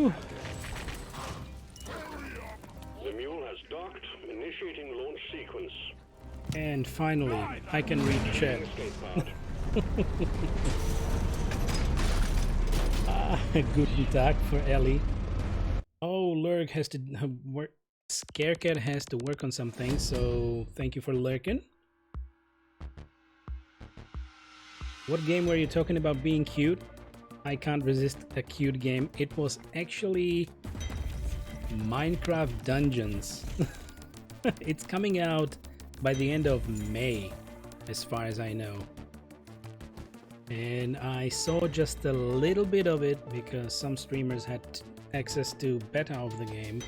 Whew. The mule has docked, initiating launch sequence. And finally, I can read chat. Escape pod. Guten Tag for Ellie. Oh, Lurk has to work. Scarecat has to work on something, so thank you for lurking. What game were you talking about being cute? I can't resist a cute game. It was actually Minecraft Dungeons. It's coming out by the end of May, as far as I know. And I saw just a little bit of it because some streamers had access to beta of the game,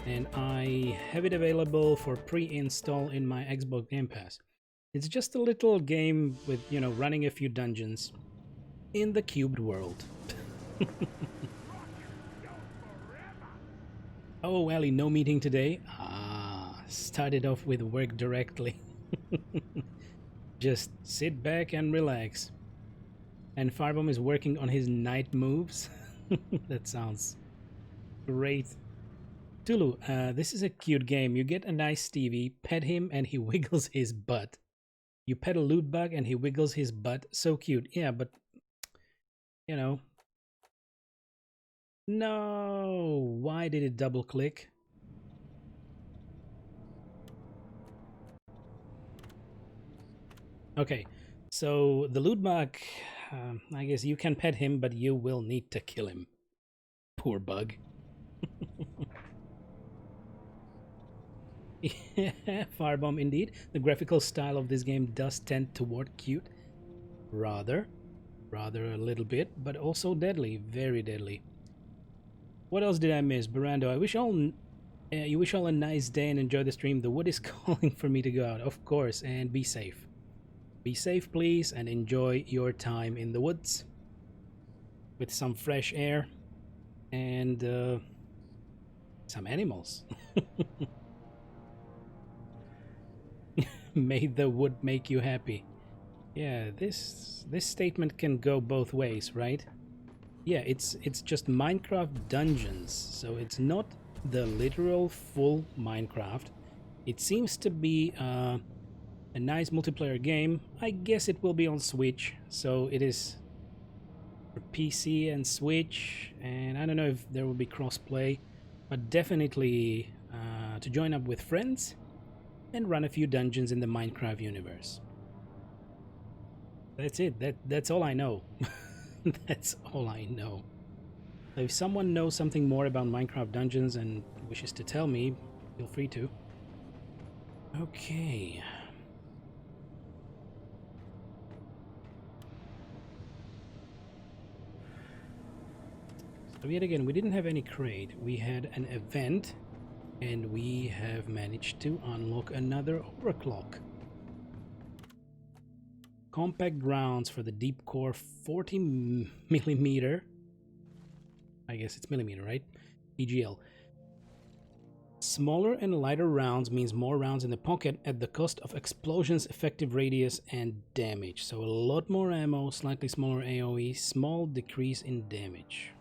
and I have it available for pre-install in my Xbox Game Pass. It's just a little game with, you know, running a few dungeons in the cubed world. Oh, Ellie, no meeting today? Ah, started off with work directly. Just sit back and relax. And Firebomb is working on his night moves. That sounds great. Tulu, this is a cute game. You get a nice Stevie, pet him, and he wiggles his butt. You pet a loot bug and he wiggles his butt. So cute. Yeah, but, you know. No! Why did it double click? Okay, so the loot bug, I guess you can pet him, but you will need to kill him. Poor bug. Yeah, Firebomb indeed. The graphical style of this game does tend toward cute. Rather a little bit, but also deadly, very deadly. What else did I miss? Barando, I wish all you wish all a nice day and enjoy the stream. The wood is calling for me to go out, of course, and be safe. Be safe, please, and enjoy your time in the woods with some fresh air and some animals. May the wood make you happy. Yeah, this statement can go both ways, right? Yeah, it's just Minecraft Dungeons, so it's not the literal full Minecraft. It seems to be a nice multiplayer game. I guess it will be on Switch, so it is for PC and Switch, and I don't know if there will be crossplay, but definitely to join up with friends and run a few dungeons in the Minecraft universe. That's it. That's all I know. That's all I know. So if someone knows something more about Minecraft Dungeons and wishes to tell me, feel free to. Okay. So yet again, we didn't have any crate. We had an event, and we have managed to unlock another overclock. Compact rounds for the deep core 40 millimeter. I guess it's millimeter, right? EGL. Smaller and lighter rounds means more rounds in the pocket at the cost of explosions, effective radius, and damage. So a lot more ammo, slightly smaller AoE, small decrease in damage.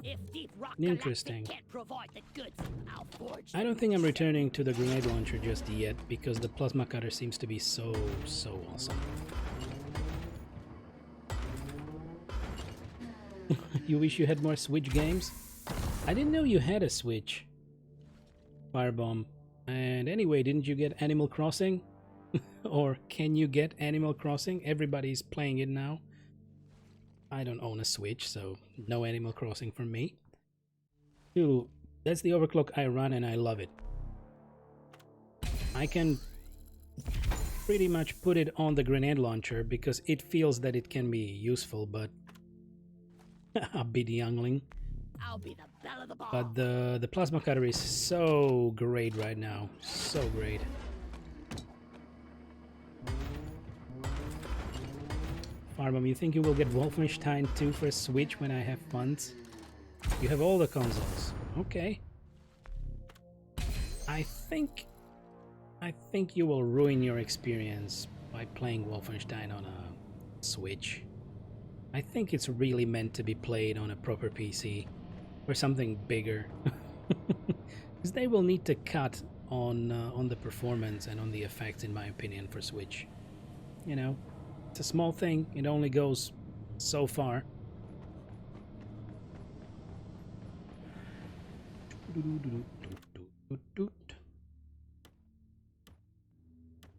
If Deep Rock Interesting. Galactic can't provide the goods, I'll forge I don't think I'm returning to the grenade launcher just yet because the plasma cutter seems to be so awesome. You wish you had more Switch games? I didn't know you had a Switch. Firebomb. And anyway, didn't you get Animal Crossing? Or can you get Animal Crossing? Everybody's playing it now. I don't own a Switch, so no Animal Crossing from me. Dude, that's the overclock I run and I love it. I can pretty much put it on the grenade launcher because it feels that it can be useful, but a bit youngling. I'll be the belle of the ball. But the plasma cutter is so great right now. So great. Firebomb, you think you will get Wolfenstein 2 for Switch when I have funds? You have all the consoles. Okay. I think you will ruin your experience by playing Wolfenstein on a Switch. I think it's really meant to be played on a proper PC. Or something bigger. Because they will need to cut on the performance and on the effects, in my opinion, for Switch. You know, it's a small thing. It only goes so far.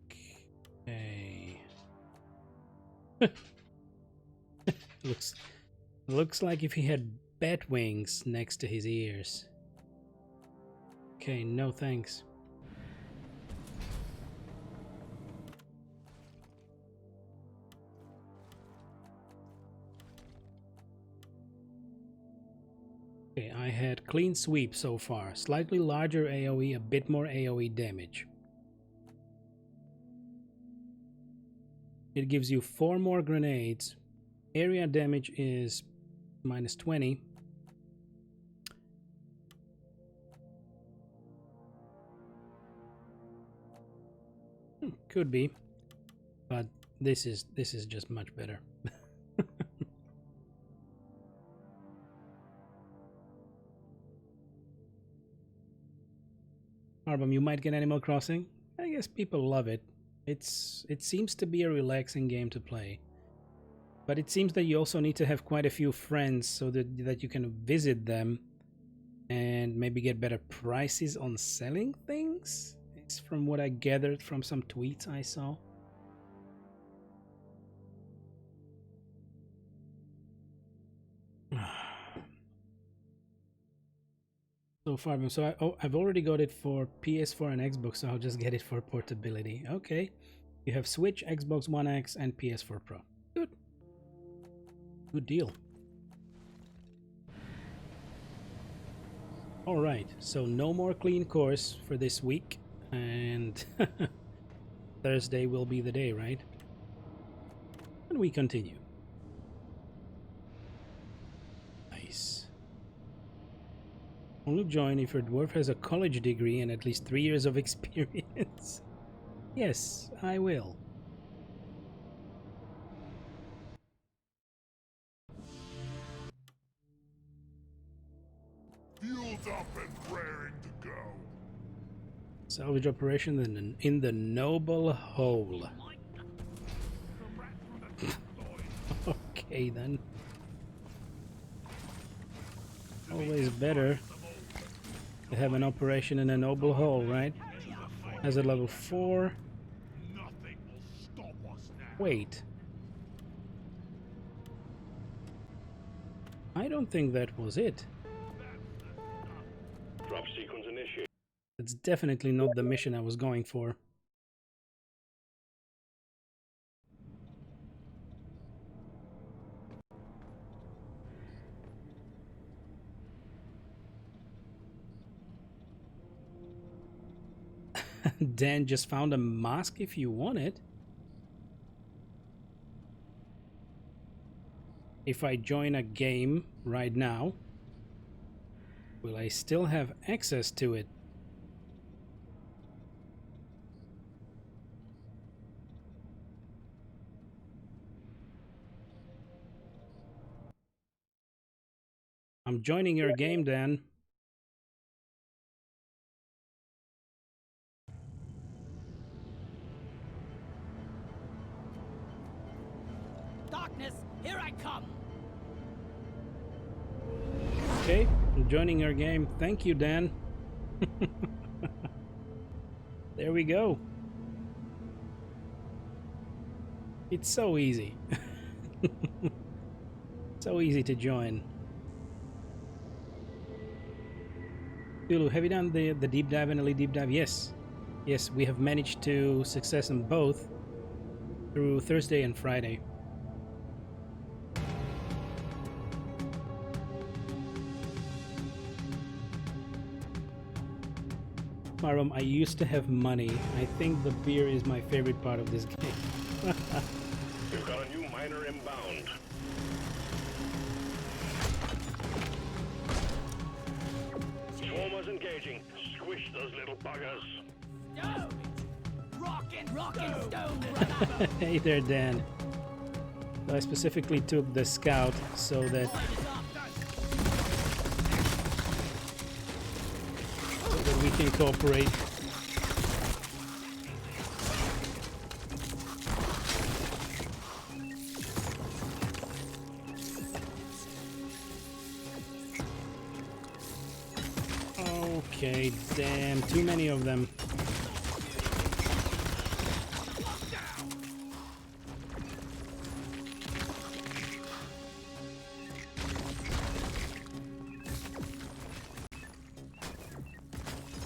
Okay. Looks like if he had bat wings next to his ears. Okay, no thanks. Okay, I had clean sweep so far. Slightly larger AoE, a bit more AoE damage. It gives you 4 more grenades. Area damage is minus 20. Could be, but this is just much better. Arbum, you might get Animal Crossing. I guess people love it. It seems to be a relaxing game to play. But it seems that you also need to have quite a few friends so that you can visit them and maybe get better prices on selling things. It's from what I gathered from some tweets I saw. So far, so I've already got it for PS4 and Xbox, so I'll just get it for portability. Okay, you have Switch, Xbox One X, and PS4 Pro. Good. Good deal. Alright, so no more clean course for this week, and Thursday will be the day, right? And we continue. Nice. Only join if your dwarf has a college degree and at least 3 years of experience. Yes, I will. Fueled up and raring to go. Salvage operation in the noble hole. Okay then. Always better to have an operation in a noble hole, right? As a level 4. Nothing will stop us now. Wait. I don't think that was it. Drop sequence initiated. It's definitely not the mission I was going for. Dan just found a mask if you want it. If I join a game right now, will I still have access to it? I'm joining your game, Dan. Darkness, here I come. Okay, I'm joining your game. Thank you, Dan. There we go. It's so easy. So easy to join. Lulu, have you done the deep dive and elite deep dive? Yes. Yes, we have managed to success in both through Thursday and Friday. Marum, I used to have money. I think the beer is my favorite part of this game. We've got a new miner inbound. Swarmers engaging. Squish those little buggers. Stone! Rockin' stone rubber. Hey there, Dan. I specifically took the scout so that can cooperate. Okay, damn, too many of them.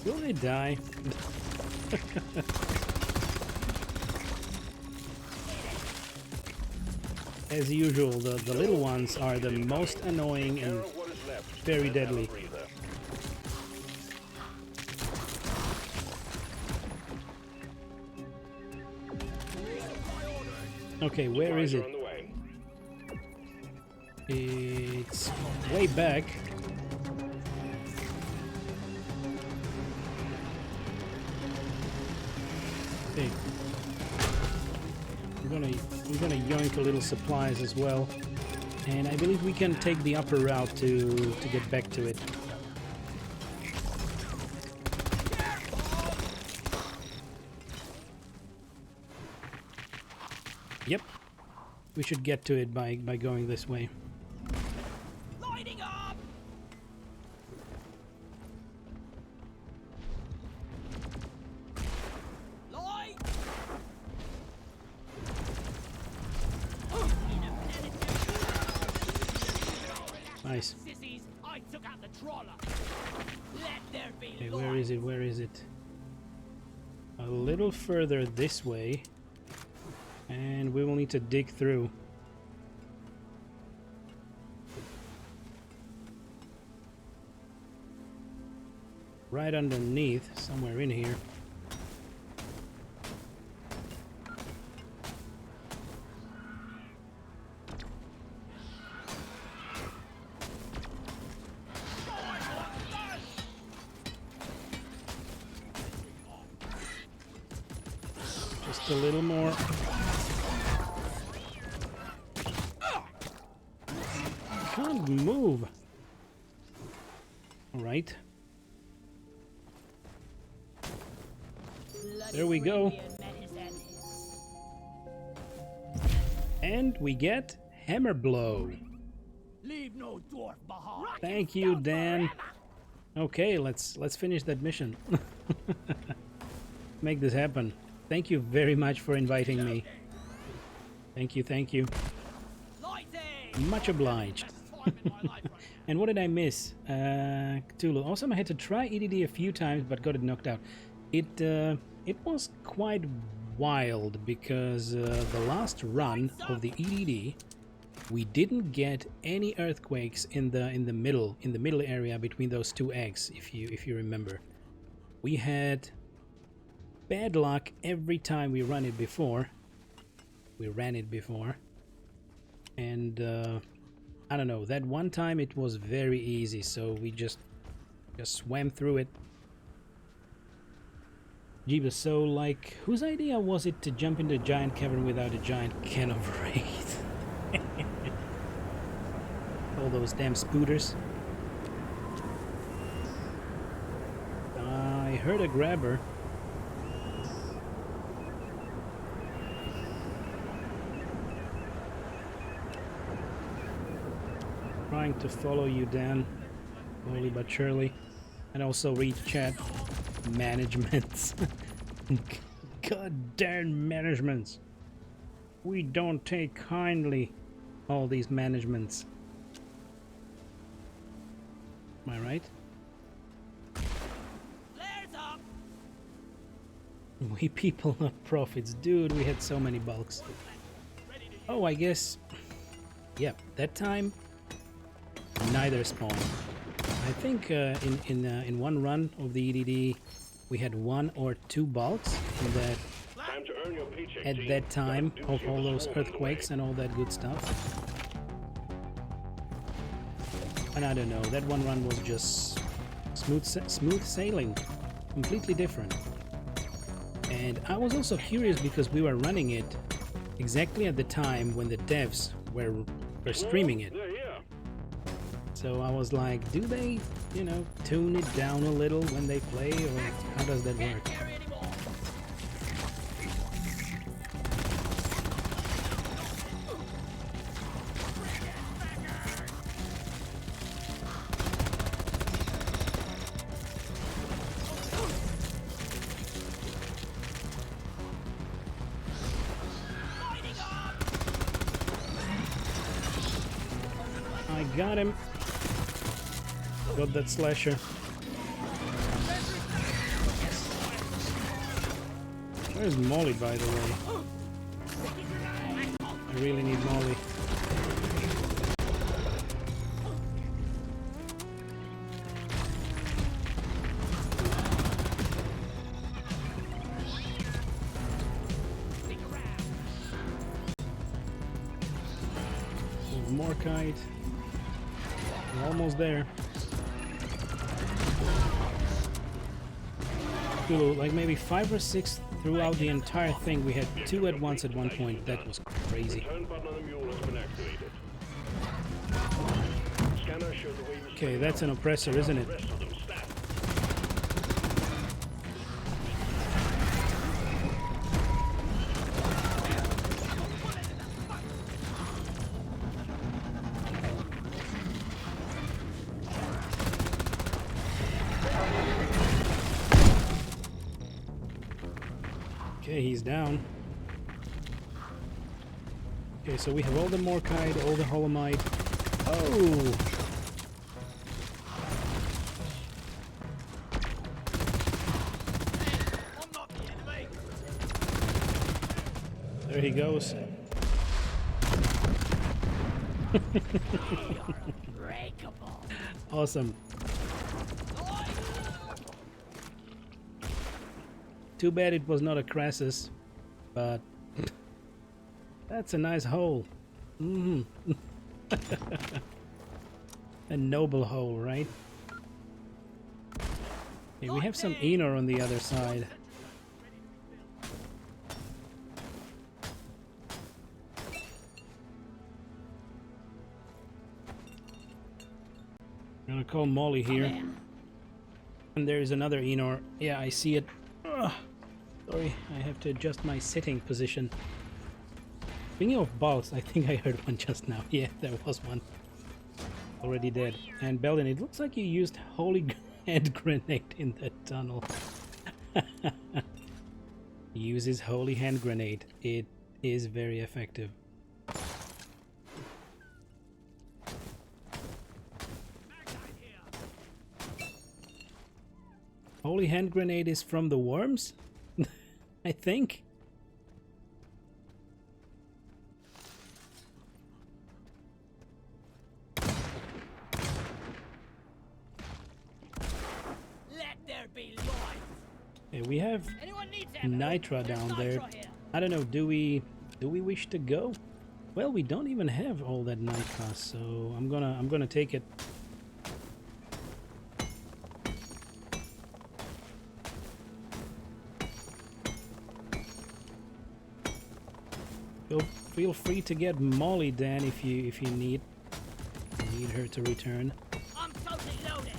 Will they die? As usual, the little ones are the most annoying and What is left? very deadly. Okay, where is it? On the way. It's way back. Okay. We're gonna yoink a little supplies as well, and I believe we can take the upper route to get back to it. Yep, we should get to it by going this way. Lighting up! Light! Nice. Sissies, I took out the trawler. Let there be Okay, light. where is it? Where is it? A little further this way. And we will need to dig through. Right underneath, somewhere in here. Just a little more. Can't move. All right. There we go. And we get hammer blow. Leave no dwarf behind. Thank you, Dan. Okay, let's finish that mission. Make this happen. Thank you very much for inviting me. Thank you, thank you. Lighting! Much obliged. Time in my life right And what did I miss? Cthulhu. Also, I had to try EDD a few times, but got it knocked out. It was quite wild because the last run of the EDD, we didn't get any earthquakes in the middle area between those two eggs. If you remember, we had bad luck every time we ran it before. And I don't know, that one time it was very easy, so we just swam through it. Jeebus, so like, whose idea was it to jump into a giant cavern without a giant can of wraith? All those damn spooters. I heard a grabber. Trying to follow you, Dan, slowly but surely, and also read chat. Managements. God damn managements. We don't take kindly all these managements. Am I right? Flares up! We people not profits. Dude, we had so many bulks. Oh, I guess... Yep, that time neither spawned. I think in one run of the EDD we had 1 or 2 bulks in that Time to earn your paycheck, at G. that time Gotta do of all shit those slow on the earthquakes way. and all that good stuff. And I don't know, that one run was just smooth sailing, completely different. And I was also curious because we were running it exactly at the time when the devs were streaming it. They're here. So I was like, do they, you know, tune it down a little when they play, or how does that work? Carry anymore. I got him. Got that slasher. Where's Molly, by the way? I really need Molly. More kite. We're almost there. Cool, like maybe 5 or 6 throughout the entire thing. We had 2 at once at one point. That was crazy. Return button on the mule has been activated. Scanner showed the way you Okay, that's an oppressor, isn't it? rest of them stacked. Okay, he's down. Okay, so we have all the Morkite, all the Holomite. Oh! I'm not the enemy. There he goes. Breakable. Awesome. Too bad it was not a Crassus, but that's a nice hole. A noble hole, right? Okay, we have some Enor on the other side. I'm gonna call Molly here. And there is another Enor. Yeah, I see it. Ugh. Sorry, I have to adjust my sitting position. Speaking of bots, I think I heard one just now. Yeah, there was one. Already dead. And Belden, it looks like you used holy hand grenade in that tunnel. Uses holy hand grenade. It is very effective. Holy hand grenade is from the worms? I think. Let there be light. Okay, we have Anyone needs ammo? Nitra There's down there. Nitra here. I don't know, do we wish to go? Well, we don't even have all that Nitra, so I'm gonna take it. Feel free to get Molly, Dan, if you need her to return. I'm totally loaded.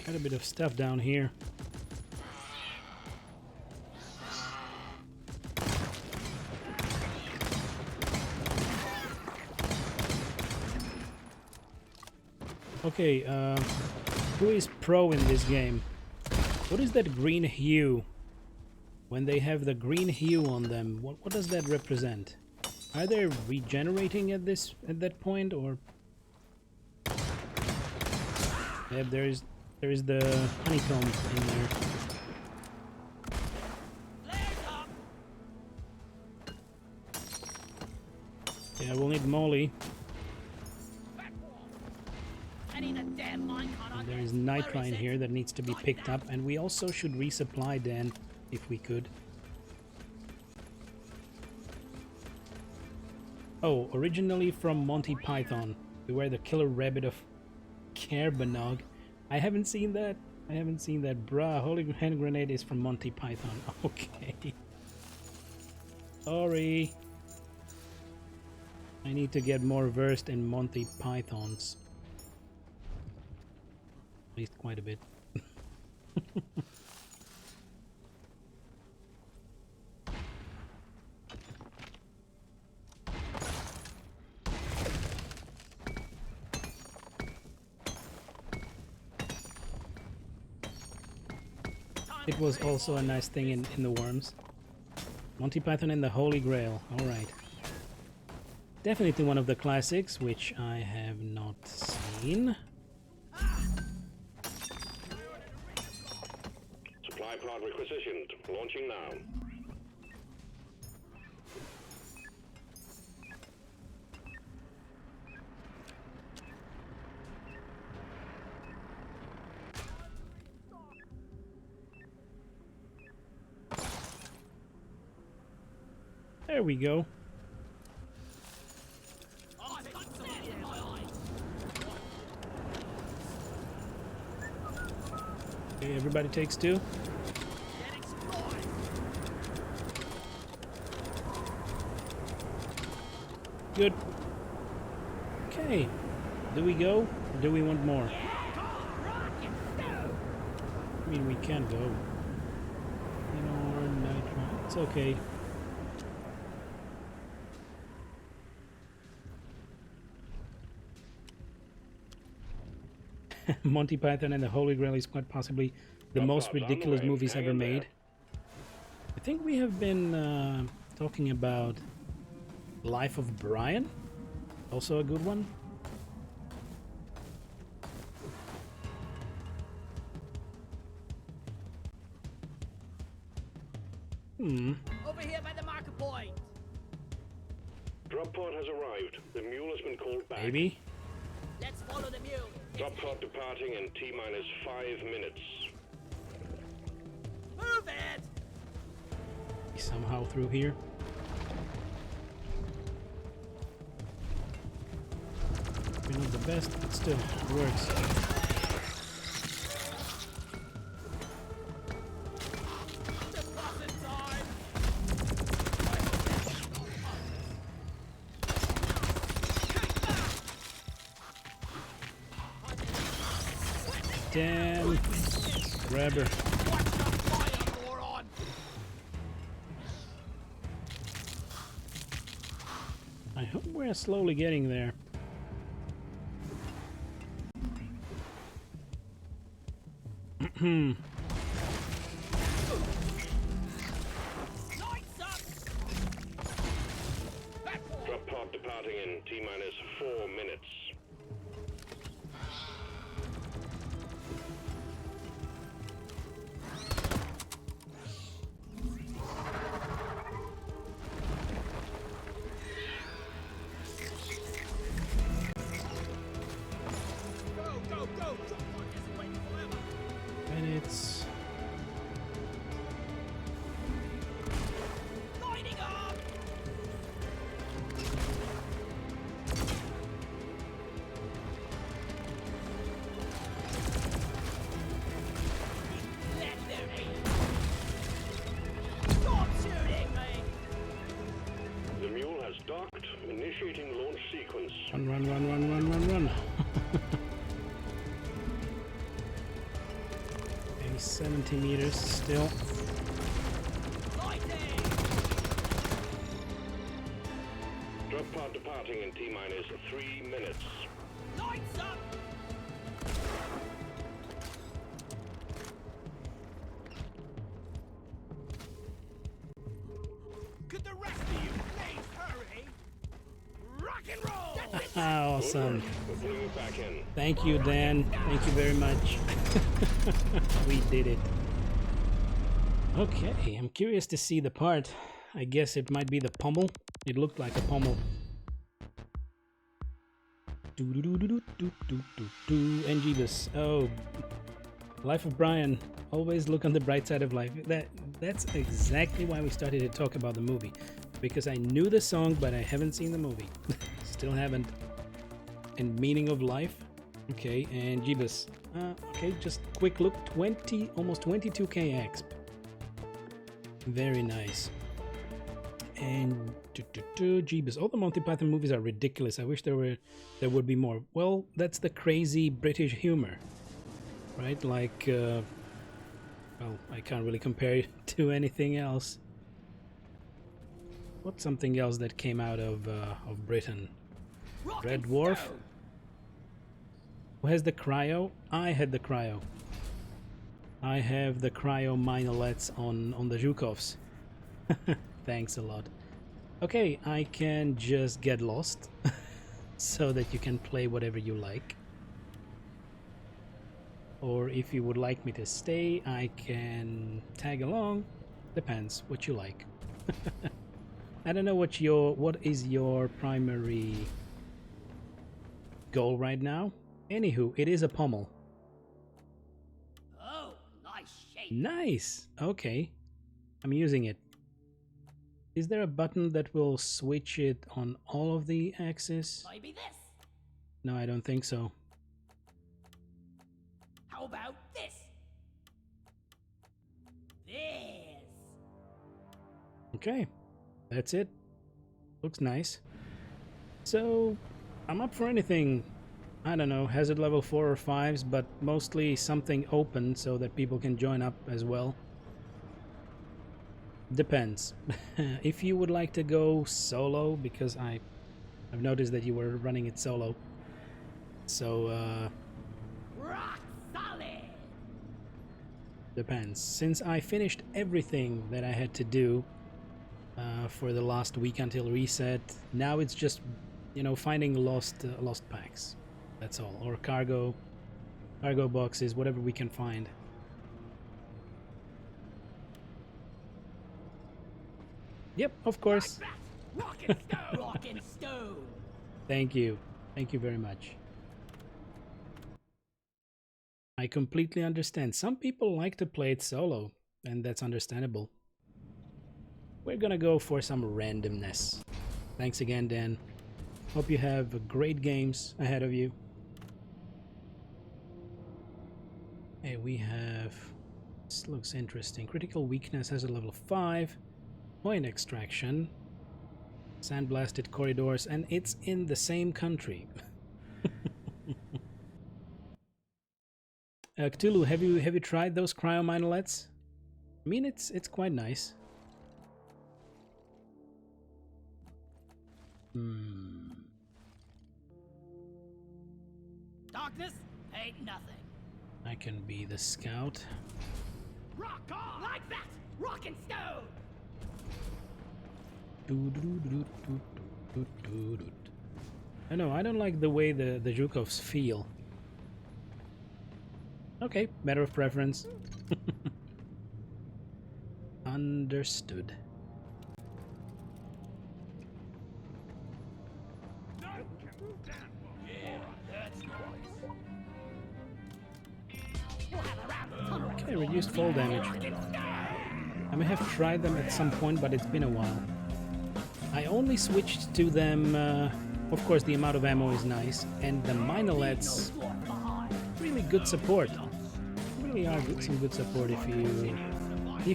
Got a bit of stuff down here. Okay, who is pro in this game? What is that green hue? When they have the green hue on them, what does that represent? Are they regenerating at that point, or? Yeah, there is the honeycomb in there. Flares up. Yeah, we'll need Molly. I need a damn minecart on There this. is Where Nitra in it? here that needs to be picked up, and we also should resupply Dan, if we could. Oh, originally from Monty Python. We were the killer rabbit of Carbonog. I haven't seen that. Bruh, holy hand grenade is from Monty Python. Okay. Sorry. I need to get more versed in Monty Pythons. At least quite a bit. It was also a nice thing in the Worms. Monty Python and the Holy Grail. Alright. Definitely one of the classics, which I have not seen. Supply pod requisitioned. Launching now. There we go. Okay, everybody takes two. Good. Okay. Do we go? Or do we want more? I mean, we can go. You know, or nitro. It's okay. Monty Python and the Holy Grail is quite possibly the most ridiculous movies ever made. I think we have been talking about Life of Brian, also a good one. Over here by the marker point. Drop pod has arrived. The mule has been called back. Maybe. Let's follow the mule. Drop pod departing in T-minus 5 minutes. Move it! Somehow through here. We're not the best, but still, it works. Deposit time! Damn. Grabber. Watch the fire, moron! I hope we're slowly getting there. Lights up! Drop pod departing in T-minus 4 minutes. Go, go, go! Drop pod isn't waiting forever! Minutes. Lighting up! Let them eat! Stop shooting me! The mule has docked. Initiating launch sequence. Run, run, run, run, run, run, run. Okay, 70 meters still. Lighting! Drop pod departing in T-minus 3 minutes. Lights up! Could the rest of you please hurry? Rock and roll! Awesome. We're pulling you back in. Thank you, Dan. Thank you very much. We did it. Okay, I'm curious to see the part. I guess it might be the pommel. It looked like a pommel. And Jeebus. Oh, Life of Brian. Always look on the bright side of life. That's exactly why we started to talk about the movie. Because I knew the song, but I haven't seen the movie. Still haven't. And Meaning of Life. Okay, and Jeebus. Okay, just quick look. Almost 22k exp. Very nice. And Jeebus, all the Monty Python movies are ridiculous. I wish there would be more. Well, that's the crazy British humor, right? Like, well, I can't really compare it to anything else. What's something else that came out of Britain? Red Dwarf? Who has the cryo? I had the cryo. I have the cryo minolets on the Zhukovs. Thanks a lot. Okay, I can just get lost so that you can play whatever you like. Or if you would like me to stay, I can tag along. Depends what you like. I don't know what is your primary goal right now. Anywho, it is a pommel. Oh, nice shape. Nice. Okay, I'm using it. Is there a button that will switch it on all of the axes? Maybe this. No, I don't think so. How about this? This. Okay, that's it. Looks nice. So, I'm up for anything. I don't know, hazard level 4 or 5s, but mostly something open so that people can join up as well. Depends. If you would like to go solo, because I've noticed that you were running it solo. So, Rock solid. depends. Since I finished everything that I had to do for the last week until reset, now it's just, you know, finding lost packs. That's all, or cargo boxes, whatever we can find. Yep, of course. Rock and stone. Rock and stone. Thank you very much. I completely understand. Some people like to play it solo, and that's understandable. We're gonna go for some randomness. Thanks again, Dan. Hope you have great games ahead of you. Hey, we have... This looks interesting. Critical weakness has a level 5. Coin extraction. Sandblasted corridors, and it's in the same country. Cthulhu, have you tried those cryo minolets? I mean, it's quite nice. Darkness ain't nothing. I can be the scout. Rock on. Like that. Rock and stone. I know, I don't like the way the Zhukovs feel. Okay, matter of preference. Understood. Okay, reduced fall damage. I may have tried them at some point, but it's been a while. I only switched to them, of course the amount of ammo is nice, and the minolets, really good support. Really are some good support if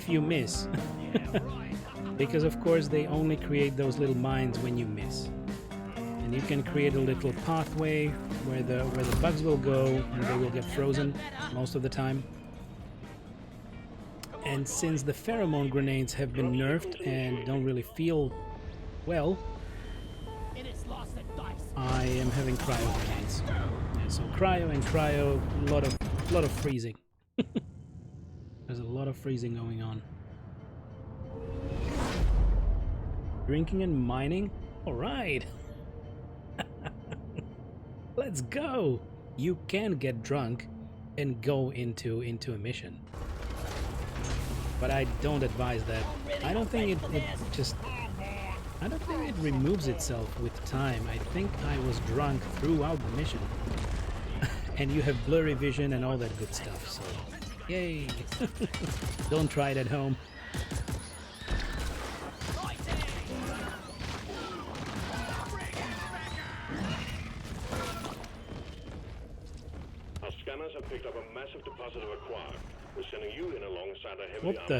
you miss. Because of course they only create those little mines when you miss. And you can create a little pathway where the bugs will go and they will get frozen most of the time. And since the pheromone grenades have been nerfed and don't really feel well, I am having cryo grenades. Yeah, so cryo and cryo, a lot of freezing. There's a lot of freezing going on. Drinking and mining? Alright! Let's go! You can get drunk and go into a mission. But I don't advise that. I don't think it removes itself with time. I think I was drunk throughout the mission. And you have blurry vision and all that good stuff, so yay! Don't try it at home. Our scanners have picked up a massive deposit of a quark. We're sending you in alongside a heavily What the